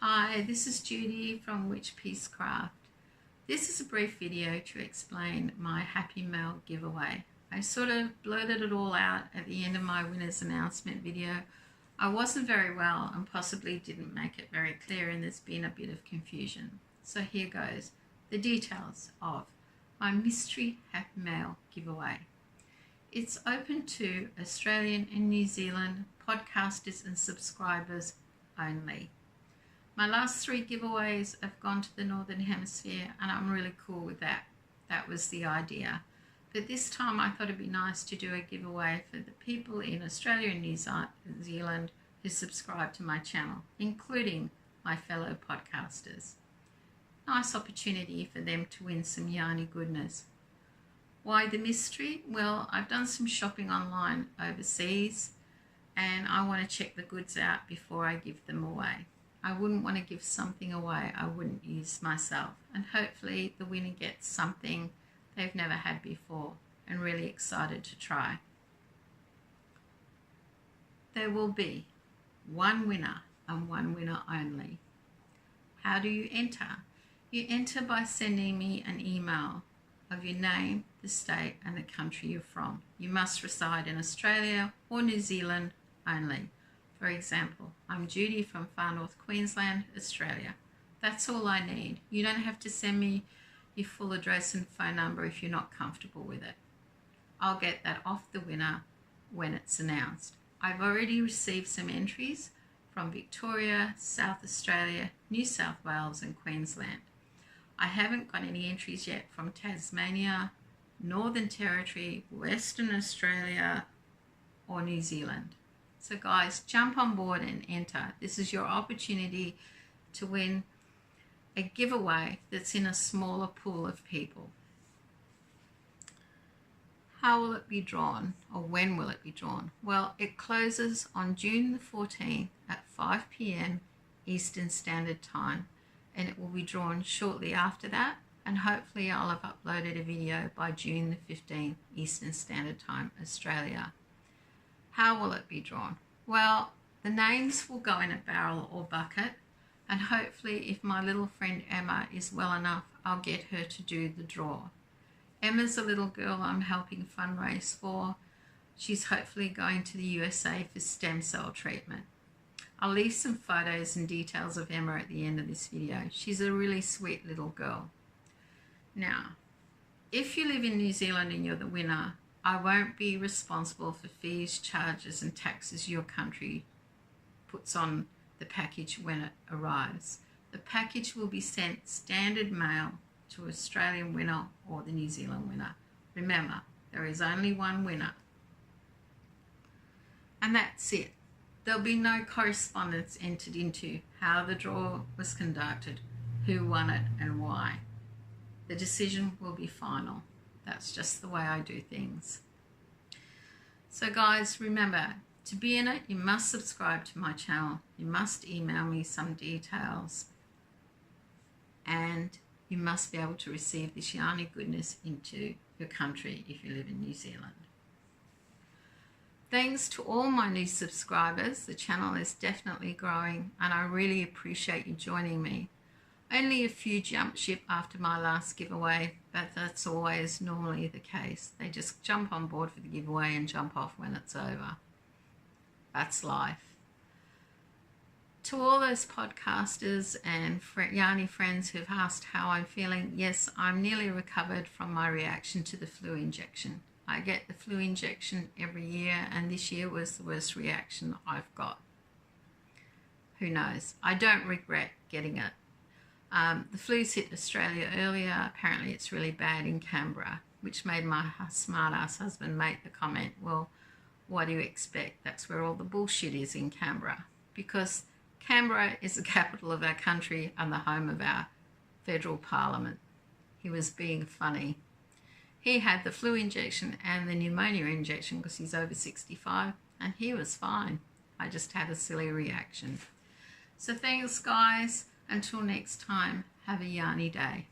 Hi, this is Judy from Witchpeace Craft. This is a brief video to explain my Happy Mail giveaway. I sort of blurted it all out at the end of my winners announcement video. I wasn't very well and possibly didn't make it very clear, and there's been a bit of confusion. So here goes, the details of my mystery Happy Mail giveaway. It's open to Australian and New Zealand podcasters and subscribers only. My last 3 giveaways have gone to the Northern Hemisphere, and I'm really cool with that. That was the idea. But this time I thought it'd be nice to do a giveaway for the people in Australia and New Zealand who subscribe to my channel, including my fellow podcasters. Nice opportunity for them to win some yarny goodness. Why the mystery? Well, I've done some shopping online overseas, and I want to check the goods out before I give them away. I wouldn't want to give something away I wouldn't use myself, and hopefully the winner gets something they've never had before and really excited to try. There will be one winner and one winner only. How do you enter? You enter by sending me an email of your name, the state and the country you're from. You must reside in Australia or New Zealand only. For example, I'm Judy from far north Queensland, Australia. That's all I need. You don't have to send me your full address and phone number if you're not comfortable with it. I'll get that off the winner when it's announced. I've already received some entries from Victoria, South Australia, New South Wales and Queensland. I haven't got any entries yet from Tasmania, Northern Territory, Western Australia or New Zealand. So guys, jump on board and enter. This is your opportunity to win a giveaway that's in a smaller pool of people. How will it be drawn, or when will it be drawn? Well, it closes on June the 14th at 5 p.m. Eastern Standard Time, and it will be drawn shortly after that, and hopefully I'll have uploaded a video by June the 15th Eastern Standard Time, Australia. How will it be drawn? Well, the names will go in a barrel or bucket, and hopefully if my little friend Emma is well enough, I'll get her to do the draw. Emma's a little girl I'm helping fundraise for. She's hopefully going to the USA for stem cell treatment. I'll leave some photos and details of Emma at the end of this video. She's a really sweet little girl. Now, if you live in New Zealand and you're the winner, I won't be responsible for fees, charges and taxes your country puts on the package when it arrives. The package will be sent standard mail to Australian winner or the New Zealand winner. Remember, there is only one winner. And that's it. There'll be no correspondence entered into how the draw was conducted, who won it and why. The decision will be final. That's just the way I do things. So guys, remember, to be in it, you must subscribe to my channel. You must email me some details. And you must be able to receive this yarny goodness into your country if you live in New Zealand. Thanks to all my new subscribers. The channel is definitely growing and I really appreciate you joining me. Only a few jumped ship after my last giveaway, but that's always normally the case. They just jump on board for the giveaway and jump off when it's over. That's life. To all those podcasters and yarny friends who've asked how I'm feeling, yes, I'm nearly recovered from my reaction to the flu injection. I get the flu injection every year, and this year was the worst reaction I've got. Who knows? I don't regret getting it. The flu's hit Australia earlier. Apparently it's really bad in Canberra, which made my smart-ass husband make the comment, well, what do you expect? That's where all the bullshit is, in Canberra. Because Canberra is the capital of our country and the home of our federal parliament. He was being funny. He had the flu injection and the pneumonia injection because he's over 65, and he was fine. I just had a silly reaction. So thanks, guys. Until next time, have a yarny day.